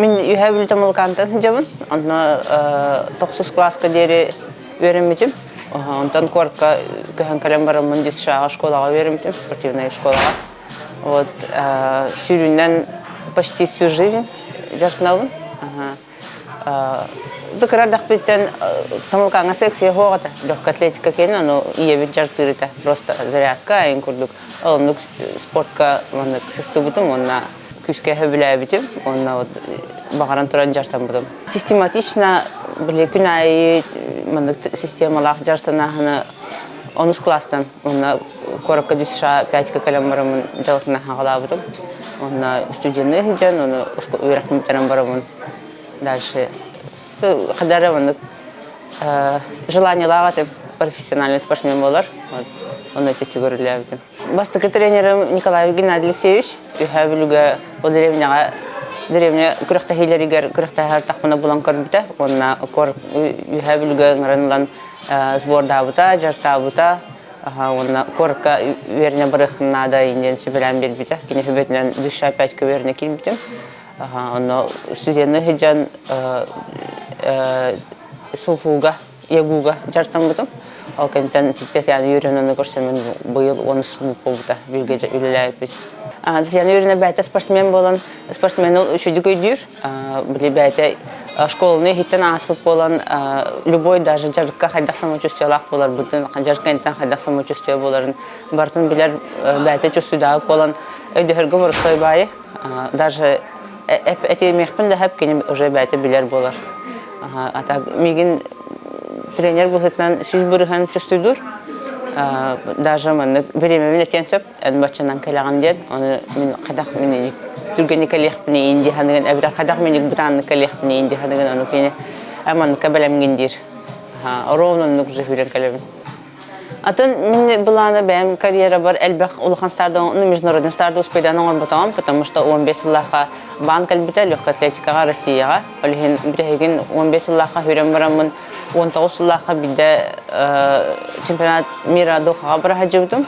Мен үйәбіл тамылқантын жамын. Онна 9 класска дері өреметім. Онтан коротко көһөн калем барамын 10 шаға школаға өреметім, спортивная школаға. Вот, сүйрінен почти всю жизнь жартынабын. Дықырардақ беттен тамылқаңа секция хоғата. Легкая атлетика кені, но иебет жартырыта. Просто зарядка, айын күрдік. Олымдық спортқа сысты бұтым, онна күшке хөбілі бітім. Онна бағаран тұран жартан бұтым. Систематично, күн айы системалақ жартынағыны 10 класстан. Онна коракка дүсша 5 калем барамын жалықына хағала бұтым. Онна студенный хиджан, онна үйрақметтаран барамын. Дальше қадары желание лағатым профессиональный спортсмен болар. Оны тетті көрілі әбітім. Бастықы тренерім Николай Геннадий Алексеевич. Үйәбілігі ол деревне күріқті хейлерігер күріқті әр тақпына болан көрбіті. Онына үйәбілігі ғыранылан сборда бұта, жарта бұта. Онына корыққа веріне біріқынада инден сөбілән бербіті. Кені хөбетінен 2-5 веріне келбітім. Оны студентный хиджан суфуга, ягуга жартан бұтым. Ол кәнттен титтек яны үйренені көрсемен бұйыл 10 сынып болуыда білгеже үліләйіп біз. Яны үйрене бәйті спортсмен болан, спортсмен ол үшіді көйдір. Білі бәйті школыны хиттен аспып болан, любой даже жарыққа қайдақ самочувствиялақ болар бұтын, жарық кәнттен қайдақ самочувствия боларын. Бартын білер бәйті чувствиядағып болан, өйдігіргі бұрыстой байы. Даже әтемекпін де әп кені уже бәйті білер болар. Меген тренер бұғытынан сөз бұрыған чувствуйдыр. Даже мұны біремемін әтен сөп, ән бачынан кәліған ден. Оны мен қадақ менен түргені кәліқпіне енді ханығын, әбітар қадақ менен бұтанны кәліқпіне енді ханығын, оны кені әманны кәбәлемгендер. Ровнынны күзі хүрен кәлемін. Атын мен бұланы бәйім карьера бар әлбәқ ұлыған старды, международный старды успейдан оңыр бұтағым, потому что 15 жыллаға банк әлбіті легкая атлетикаға Россияға. Олеген бірегін 15 жыллаға хүрен барамын, 19 жыллаға біді чемпионат мира Дохаға бұраға жібітім.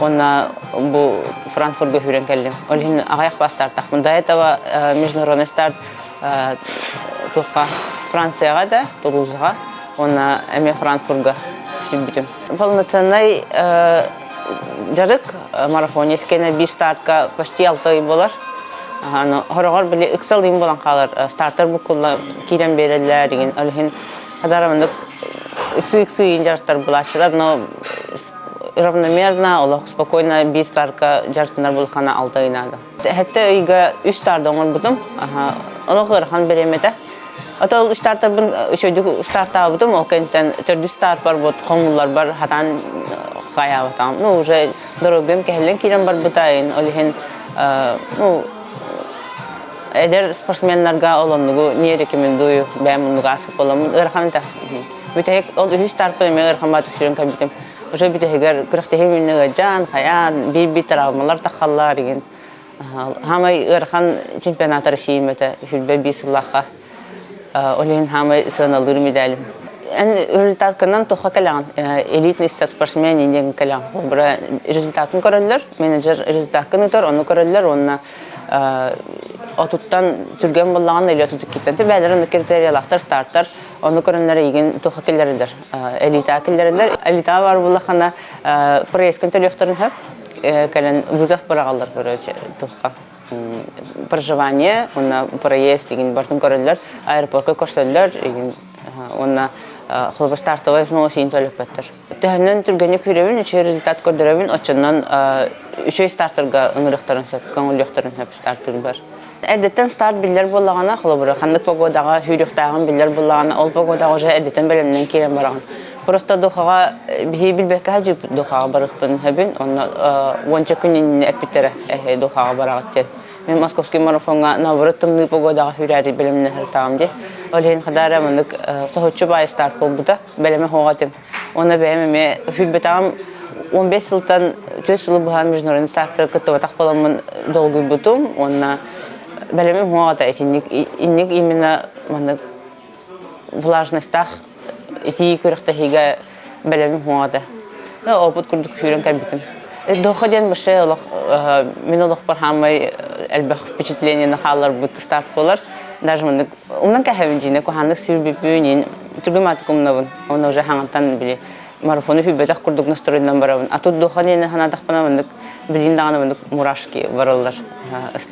Онна бұл Франкфуртға хүрен кәлдім. Олеген ағаяқ ба старттақпын. До этого международный старт Францияға да, Тулузға, онна әме Франкфуртға полноценный жарык марафон ескене 5 стартка почти 6 ай болар. Хорогор биле ыксал дем болан калар. Стартер букулла кирен берелер деген. Алхин кадарамындык икси жарыктар булачылар, но равномерно, олох спокойно 5 стартка жарыктар булхана 6 айнада. Хәтта үйгө 3 старт оңор бутум. Олох ырхан беремете. Атал стартер бун үшөйдүк старта бутум, ол кенттен төрдү старт бар бут, хомуллар бар, хатан кая батам. Ну уже дорогем кехлен кирен бар бутайын. Олхин эдер спортсменларга олондугу не рекомендую бәмундуга асып боламын. Ырханта. Бүтек ол 3 старт мен ырхан батып жүрен кабитем. Уже битегер күрәктеһе жан, хаян, биби травмалар тахаллар деген. Хамай ырхан чемпионат России мете хүлбе 5 жыллаха. Олен хамай сыналыр медаль. Результатканан тоха калян, элитный спортсмен инден калян. Бара результатын көрөллөр, менеджер результатын итер, оны көрөллөр, онна отуттан түрген боллаган эле отуттук киттен. Бәлерин критериялактар старттар, оны көрөнлөр иген тоха келлердер. Элита келлердер, элита бар булахана проездкан төлөктөрүн хап, калан вызов барагалдар көрөчө тоха. Проживание, онна проезд иген бартын көрөллөр, аэропортка көрсөллөр, иген онна холба стартовый взносин төлөпөттөр. Төһөннөн түргөнү күрөбүн, үчө результат көрдөрөбүн, очоннан үчөй стартерга ыңырыктарын сөп, көңүлөктөрүн хөп стартер бар. Әдеттен старт биллер боллагана, холбуры хандык погодага хүрүктагын биллер боллагана, ол погодага уже әдеттен белемнен кирен барган. Просто Дохаға билбекке хажып Дохаға барыктын хөбүн, онна 10 күнүн эпитере Дохаға барагат. Мен московский марафонга наоборот тымны погодага хүрәри белемне хыртам ди. Олен хадара мындык сохотчу бай старт болбута, белеме хогатым. Оны бәйеме хүлбетам 15 жылдан 4 жыл буга международный старттар кытып такпаламын долгый бутум, онна белеме хогата этинник именно мындык влажностьтах эти көрөктөгө белеме хогата. Опыт күрдүк хүрен кабитим. Доходен башелох минулох пархамай элбах впечатление на халар бут старт болар. даже мындык ундан кахавин жине куханнык сүйбүпүнин тургуматыкумнабын оны уже хаңантан били марафону хүбетах курдук настроендан барабын а тут духанene ханатахпана мындык билин даганы мындык мурашки баралар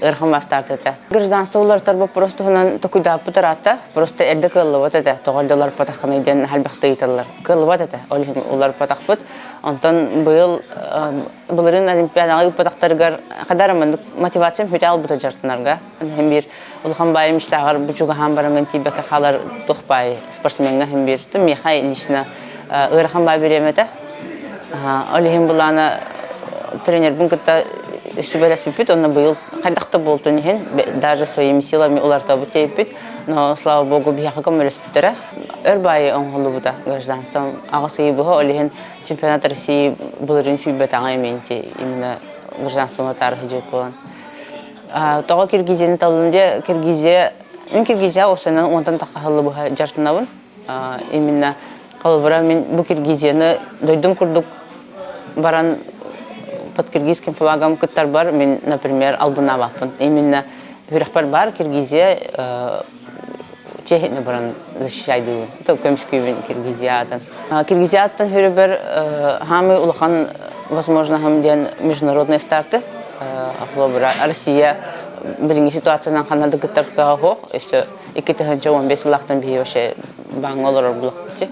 ырхам бастартыта гражданстволар тарбы просто ханан токуйдап бутарата просто элде кыллыбат эте тоголдолар патаханайден халбактыйталар кыллыбат эте олар патахпыт онтон быйыл былырын олимпиадага патахтаргар кадар мындык мотивациям хүтал бута жартынарга hem bir улхан байым иштагар бучуга хам баранган тибека халар тухпай спортсменга hem bir тем михай лично ырхан бай беремете олихим булана тренер бункта сүбелес бипит он быйыл кайдакта болду нехен даже своими силами уларта бутепит но слава богу бияхакам респектера эрбай оңголубута гражданство агасы бу олихин чемпионат России былырын сүбет аңа эменти именно гражданство тарихи жепон тога Киргизиянын талымде Киргизия опсанан онтан такахылы бу жартынабын именно калбыра мен бу Киргизияны дойдум курдук баран под киргизским флагом кыттар бар мен например албына баппын именно хүрөхпар бар Киргизия чехне баран защищайды то көмскүбүн Киргизиядан хүрөбөр хамы улахан возможно хамден международные старты Россия birinci situasyonan kanalda gıttarga hoq işte 2015 yıllardan beri öşe bang olarak bulakçı.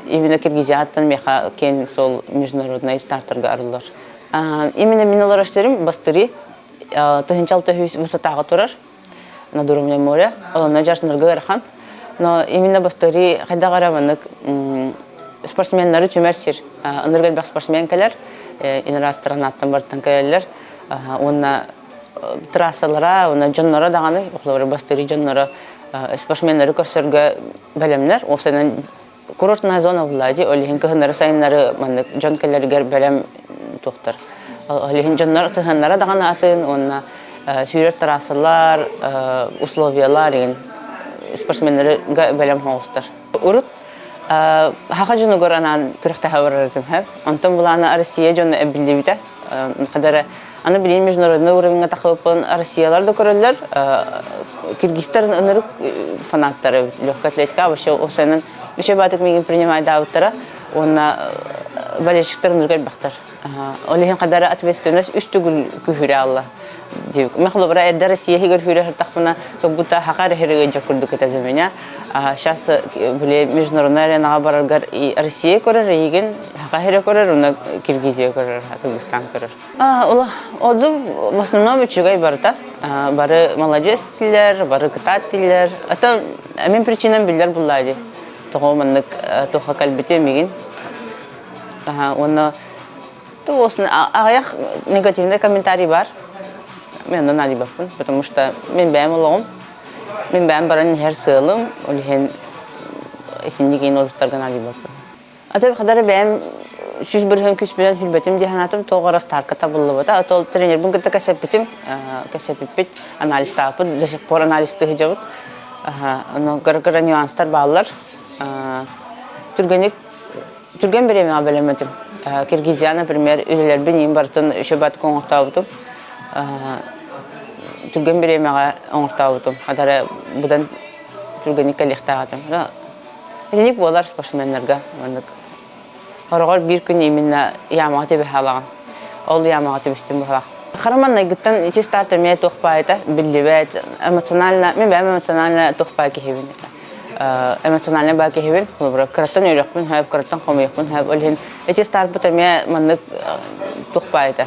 Именно Киргизияттан меха кен сол международный стартерга арылар. Именно мен олар аштерим бастыри тыгынчалты высотага турар над уровнем моря. На жашнарга архан. Но именно бастыри кайда карабанык спортсменнары чөмерсир. Ыныргал бак спортсмен келер, иностранаттан бартан келер. Онна трассалара, онна жоннора даганы, оклары бастыри жоннора спортсменнары көрсөргө белемлер. Осенен курортная зона влади, олихин кыгыннары сайыннары мандык жон келергер белем токтор. Олихин жоннор сыгыннара даганы атын, онна сүйрөт трассалар, условиялар деген спортсменнары белем холстар. Урут хака жonu горанан күрөктө хабарлардым хеп. Онтон буланы Россия жону эбилдибите. Кадары аны билим международный уровеньга такыпын Россиялар да көрөлөр. Киргизстан ынырык фанаттары легкая атлетика вообще осенен еще батык меген принимать давыттара. Онна болельщиктер ыныргал бактар. Олихин кадары ответственность үстүгүл күхүрө алла. Дик. Мехлобра эрдэ Россия хигер хүрэ тахпына как будто хакар хирэгэ жакурдук это заменя. Сейчас были международная аренага бараргар и Россия көрөр, иген хакар көрөр, уна Киргизия көрөр, Кыргызстан көрөр. Отзыв в основном үчүгай барда. Бары молодец тилер, бары кытаттилер. Это мен причинам билер буллайды. Тогомандык тоха калбете меген. Оны то осын аяк негативный комментарий бар. Мен de nali bakın, потому что men benim oğlum, men benim baran her sığalım, olihen ikinci giyin ozustargan nali bakın. Atar kadar benim süs bir hem küsbülen hülbetim dihanatım toğaras tarkata bulunmadı. Atol trener bugün de kasepitim, kasepipit analiz tapıp, desek por analiz tıhıcavut. Onu kara nüanslar bağlar. Türgen birimi abelemedim. Kirgiziyana primer üyeler benim bartın şöbat konuktavutum. Türgen biremeye oңортабытым. Адары будан түргенникке лехтагатым. Эзиник болар спортсменнерге. Хорогор бир күн именно ямага тебе халаган. Ол ямага тебистим бахала. Хараманна гыттан ичи старта ме тохпайта, билибет, эмоционально, мен бем эмоционально тохпай кехибин. Эмоционально ба кехибин. Бара караттан үйрөкмүн, хап караттан комойкмун, хап олхин. Ичи старт бутаме мандык тохпайта.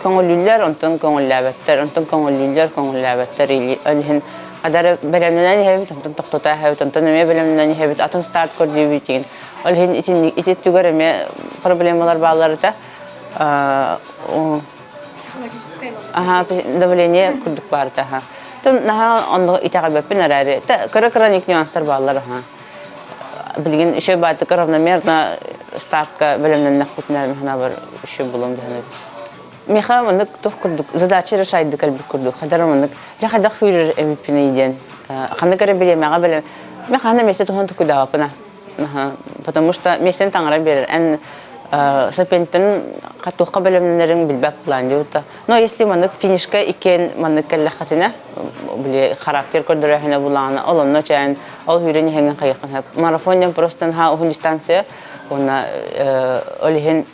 Koңуллар, онтон koңуллабаттар, онтон koңуллабаттар или олхин адар белемнен хебит, онтон токтота хебит, онтон эме белемнен хебит, атын старт көрдү битин. Олхин ити түгөрөме проблемалар бааларыта. Психологическое давление курдук барда. Тон наха ондо итагабеппен арары. Кара-караник нюанстар баалар. Билген еще баты равномерно стартка белемнен нахутнар механа бар еще булам диханы. Меха мандык тух курдук, задачи решайды калбир курдук. Хадар мандык жахадак хүрер эмипинейден. Ханды кара билемега белем. Меха хана месте тухан тукудагапына. Потому что местен таңара берер. Эн Сапентен катука белемнерин билбеп план диюта. Но если манык финишка икен манык келле хатина, биле характер көрдөрөһүнө буланы, олонно чен, ол хүрени хенген кайыккан. Марафондан просто ха охун дистанция, она олихен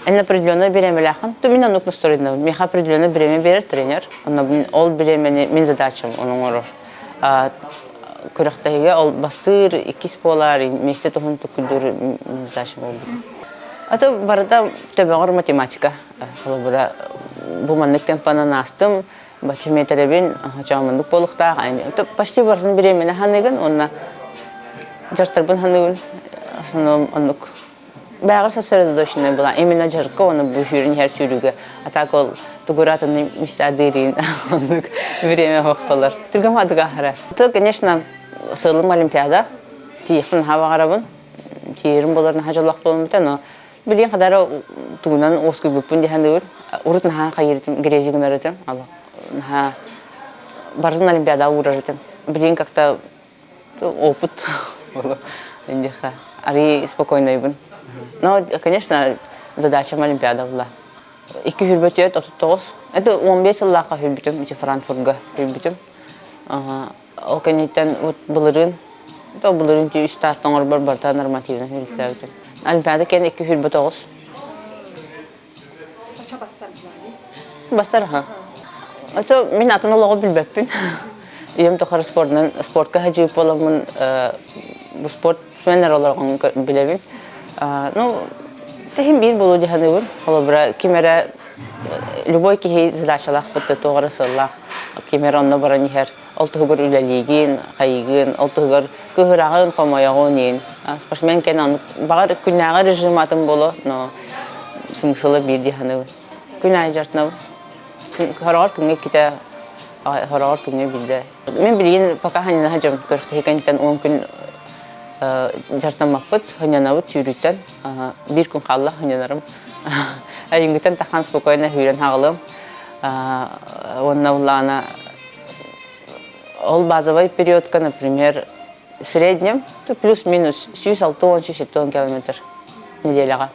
en определенное беременляхан, то меня нужно строить, мне определенное время берет тренер, он ол беременный, min задачам onun olur. Kuraqtayga ol bastır iki spolar, mesте tohun tukuldur min задачам oldu. Ata barada tabiğer matematika, kalabura bu manlık tempana nastım, başım meterebin, çamandık bolukta, aynı. To почти barzın беременный hanıgın, ona jartarbın hanıgın, aslında onluk. Бәгәр сәсәрдә дошны була. Именно жарка оны бу хүрен һәр сүрүгә. Атак ул тугуратны мистадырин. Время хакалар. Тиргәм адыга хара. То, конечно, сылым олимпиада. Тиехин һава гарабын. Тиерим буларны хаҗаллак булмыта, но билген кадары тугунан оскы бүпүн дигәндер. Урытны ха кайыртым, грезигин аратым. Алла. Ха барын олимпиада уратым. Билген как-то опыт. Инде ха. Ари спокойно ибн. Но, конечно, задача Олимпиада была. Iki hürbet yöt 39. Это 15 yıllığa hürbetüm, işte Frankfurt'a hürbetüm. O kenitten bulurun. Da bulurun ki 3 taraftan orbar barta normativine hürbetlerdim. Olimpiada kendi iki hürbet 9. Kaça bassar Basar ha. Это min atına logo bilbepin. Yem tohar sportka hacı polamın bu sportmenler olarak bilebin. Ну, тем бир болу диханыбын. Олабра кимера любой кихи задачалах бутты тоғырысыллах. Кимера онна бара нихер. Олтугар үлелигин, хайгин, олтугар көхірағын қомаяғын ен. Спортсмен кен аны бағар күннәға режиматым болу, но смысылы бир диханыбын. Күнәй жартынабын. Харағар күнге ките, харағар күнге билді. Мен білген пока ханина хажам көрікті хеканитен 10 күн жартамаппыт, хынянабыт жүрүттен, бир күн қалла хынянарым. Әйінгіттен таққан спокойно хүрен хағылым. Онна улана, ол базовый периодка, например, в среднем, плюс-минус 6-7 километр неделяға.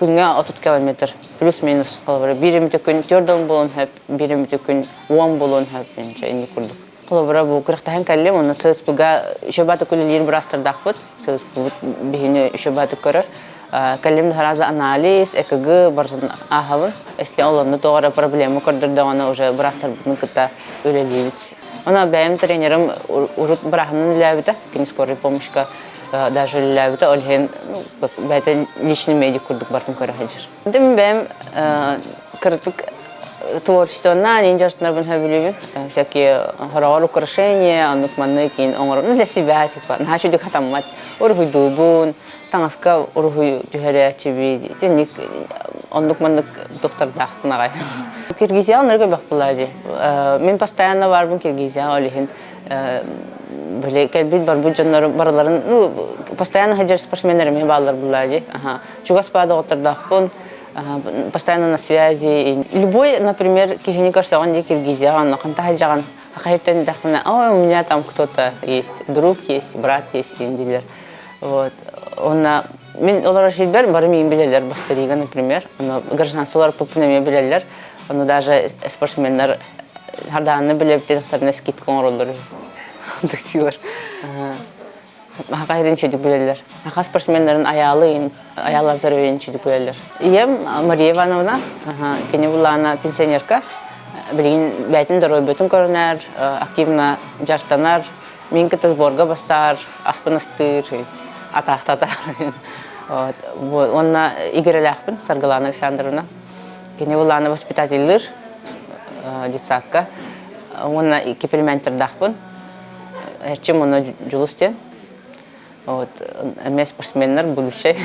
Күнге 30 километр, плюс-минус. Биреміті күн төрден болуын хөп, биреміті күн 10 болуын хөп, енші күрдік. Колобра бу кырыктахан каллем, оны ЦСПга шөбаты күлелерін бір астырдақ бұд, ЦСП бігіне шөбаты көрір. Каллем хараза анализ, ЭКГ барсын ағавын. Если оланды тоғыра проблема көрдірді, оны уже бір астырдың күтті өлелейбіт. Она бәйім тренерім ұрыт бірағының ләбіті, кені скорый помощка даже ләбіті, олген бәйті личный медик күрдік бартын көрі хәджір. Мен бәйім кырытық творчественно, они инженеры были всякие хоррор украшения, анукманы кин, ну для себя типа, начали дыхать там мать, урухи дубун, тангаска урухи тюрячиби, тяник, анукманы доктор дахнагай. Киргизия онырга бахпулади. Мен постоянно варбун Киргизия олихин. Böyle kelbil bar bu canlar barların, ну постоянно хаджар спортсменлерами баллар булади. Чугаспада отырдахпун. Постоянно на связи. Любой, например, кихиникарса он де Киргизия, но когда хаджаган, хахайтан дахмана, у меня там кто-то есть, друг есть, брат есть, индилер. Вот. Он мен олар шилбер барми билелер бастырига, например, но гражданстволар попунами билелер, но даже спортсменлер хардааны билеп директорына скидка оңролдор. Дактилар. Хакайрын чедик билелер. Хака спортсменлерин аялы зарвен чедик билелер. Ием Мария Ивановна, кене булана пенсионерка. Билген бәйтин дорой бөтін көрінер, активно жартанар. Мен кіті сборға басар, аспанастыр, атақтатар. Онна Игорь Ляхпин, Саргалана Александровна. Кене булана воспитательдер, детсадка. Онна кепельментер дахпын. Чем она джулустен. Вот, мы спортсменнер будущее.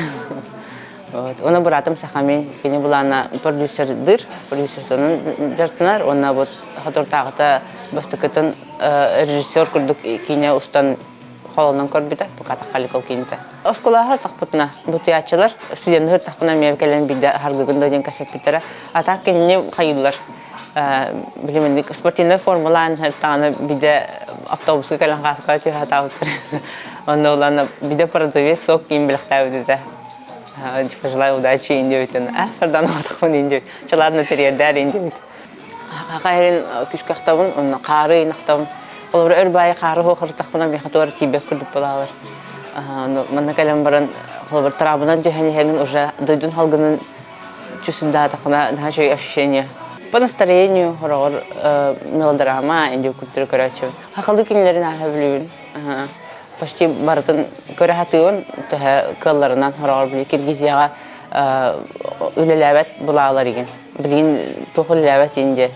Вот, она братом сахами, кене была она продюсер сонун жартынар, она вот хатортагыта бастыкытын режиссер курдук кине устан холонан көрбүтө, пока такалыкал кинте. Осколахар такпытна, бу театрчылар, студенттер такпына мевкелен биде харгыгында ден касептера, ата кене кайылар. Билимендик спортивный формуланы таны биде автобуска келен каскати хатаутыр. Онда улана биде продавец сок кийим билектабы диде. Пожелаю удачи индивидуально. Сардан отхон индивид. Чаладна терьердер индивид. Хайрин күскахтабын, он қары нахтабын. Олар өрбай қары хохыр тахпына мехатуар тибек күрдіп балалар. Манна калам баран олар трабынан тюханихенин уже дойдун халгынын чувствда тахна нахашой ощущение. По настроению хорор мелодрама индив культура короче. Хакалды кинлерин ахаблюн. Почти баратын көрәһәтүен тәһә кылларынан хорор били Киргизияга үлеләвәт булалар иген. Билин тохыл ләвәт инде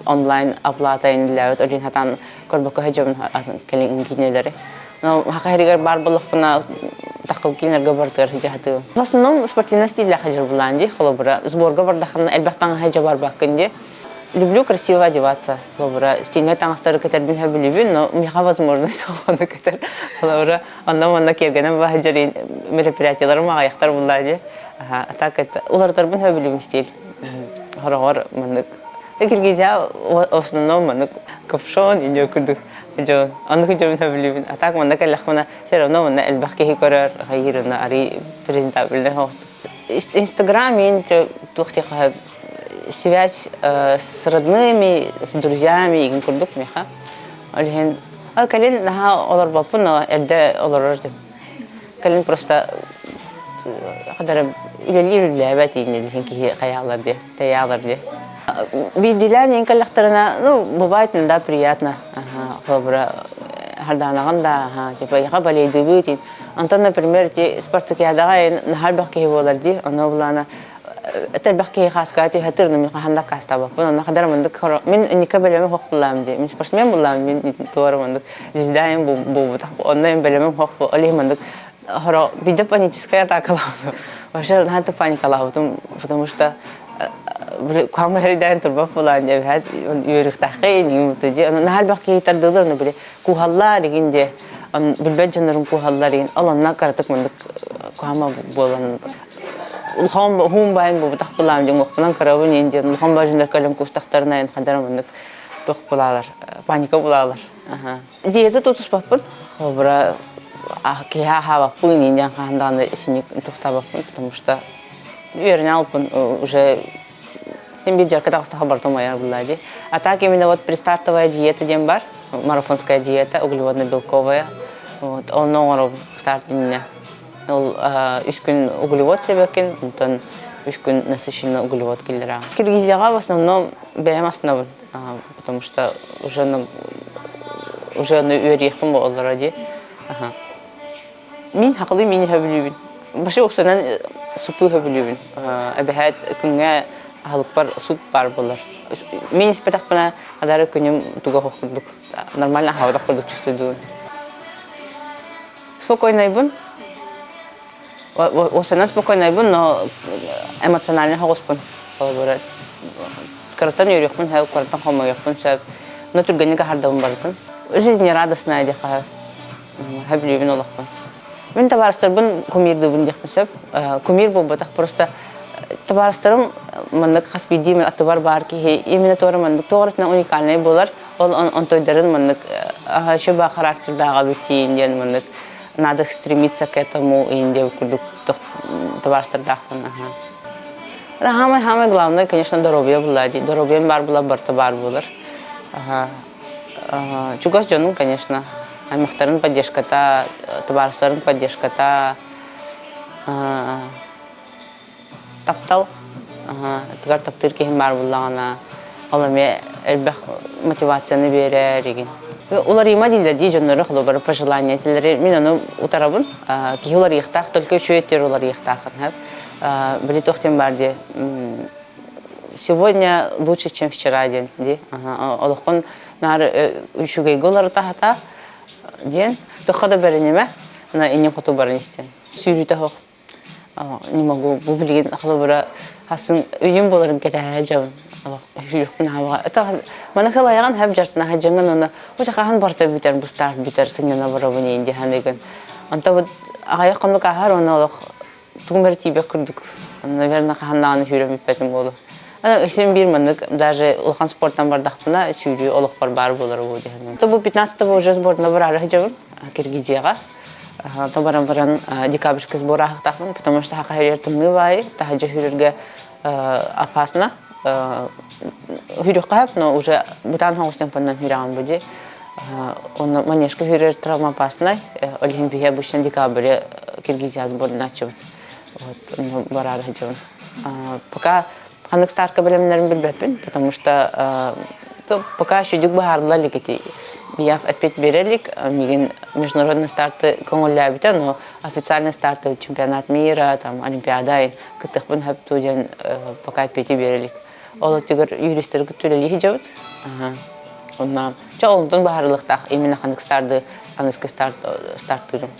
онлайн оплата инде ләвәт олин хатан корбака хаҗабын келин кинеләре. Но хакырыгар бар булыкны такыл кинләргә бартыр җәһәтү. В основном спортивный стиль хаҗар буланди, холобра сборга бардахны әлбәттән хаҗа бар бакынди. Люблю красиво одеваться. Лаура, стильная тангстары, которые bin хабилюбин, но у меня возможность он который Лаура, он кергенем вахаджари мероприятиялар магаяктар буллади. А так это улардар bin хабилюбин стиль. Хорогор мандык. Киргизия в основном мандык капшон инде курдук. Жо, он bin хабилюбин. А так мандык лахмана все равно мандык элбахки хикорар гайрына ари презентабельный хост. Инстаграм инде тухти хаб связь с родными, с друзьями и курдук меха. Олхин, калин наха олар бапу, но элде олар рожден. Калин просто кадар илели лебати нелхин ки хаялар де, таялар де. Виделян инкалахтарна, ну бывает иногда приятно. Хобра харданаганда, типа я хабали дебютин. Антон, например, те спортсакиадага нахальбахки воларди, оно булана это бахки хаскати хатырны мен ханда кастаба. Бу кадар мындык мен нике белеме хок булам ди. Мен спортсмен булам мен тора мындык. Жиздайм бу оннан белеме хок али мындык. Хоро биде паническая атака. Вообще надо паникала, потому что камера дан турба булан ди. Хат юрих тахин юмтуди. Нахал бахки тардылырны биле. Кухаллар дигенде билбедженерин кухалларын аланна картык мындык кама болан. Улхам باين بتخ بلام جنوب بلان كراون ينجي улхам باجن لكلم كفتختارنا ين خدرنا منك تخ بلالر بانيكا بلالر ديتا توتس بابل خبرة كيها هوا بوين ينجي خاندان سينيك تختابا потому что вернял уже тем беджер когда стахабартом моя блади а так именно вот пристартовая диета дембар марафонская диета углеводно-белковая вот он норов старт меня үш күн углевод себекен, онтан үш күн насыщенный углевод келдера. Киргизияга в основном бәем основан, потому что уже үйрехпін бұл оларади. Мен хақылы мені хабилюбін. Башы оқсанан супы хабилюбін. Әбәхәт күнге халық бар, суп бар болар. Мен испетақ бұна қадары күнім туға қоқырдық. Нормально хавада қырдық чувствуйдуын. Спокойный бұн. Осенен спокойно был, но эмоционально хоспон. Картан юрихпен, хай картан хомояхпен, саб. Но только не кахардам бартан. Жизнь радостная диха. Хабливин улахпен. Мен табарстарбын кумирдыбын дихпен саб. Кумир был батах просто табарстарым мандык хаспидимен атыбар бар ки именно тора мандык тоғыртна уникальный болар. Он тойдарын мандык шуба характердага битин ден мандык. Надо стремиться к этому, и Индия курдук табарстардахпын. Самое главное, конечно, здоровье булади. Здоровье бар була, барта бар булар. Чугас жонун, конечно, аймактарын поддержката, табарстарын поддержката. Таптал, тигар таптыр кехин бар булагана. Оламе элбэх мотивацияны берер. Улар има дилер ди жонноры хлобар пожелания тилери мен аны утарабын ки улар ихтах только чуеттер улар ихтахын били тохтем бар ди сегодня лучше чем вчера день ди олохкон нар үшүгей голар тахата ден тохада беренеме на инне фото барнисте сүйрүтө хок не могу бублиген хлобара хасын үйүм боларын кете жабын это манахала яган хаб жартна хаҗанган аны уча хахан барта битер бустар битер сынна барабыны инде ханеген анда вот аяқымны кахар оны тумер тибе курдук наверное ханнаны жүрөм битем болду ана ишен бир мындык даже улхан спорттан бардакпына чүйрү олук бар болор бу дегенде это бу 15-го уже сборна барар хаҗабын Киргизияга То баран декабрьский сбор ахтахмын, потому что хахайрер тумны бай, тахаджа хүрерге опасно. Хүрюхап, но уже бутан хаустен паннан хүраган буди. Он манежка хүрер травмоопасный, Олимпия бушен декабре Киргизия сбор начнет. Вот, барар хаджан. Пока ханак старка белемнерин билбеппин, потому что пока еще дюк бахарла ликити. Я опять берелик, мигин международные старты конголябита, но официальные старты чемпионат мира, там Олимпиада, которых бен хаптуден пока опять берелик. Ол тигр юристер күтүлели хижабыт. Онна чоолдун бахарлыктак именно ханак старды, ханак старт старттырым.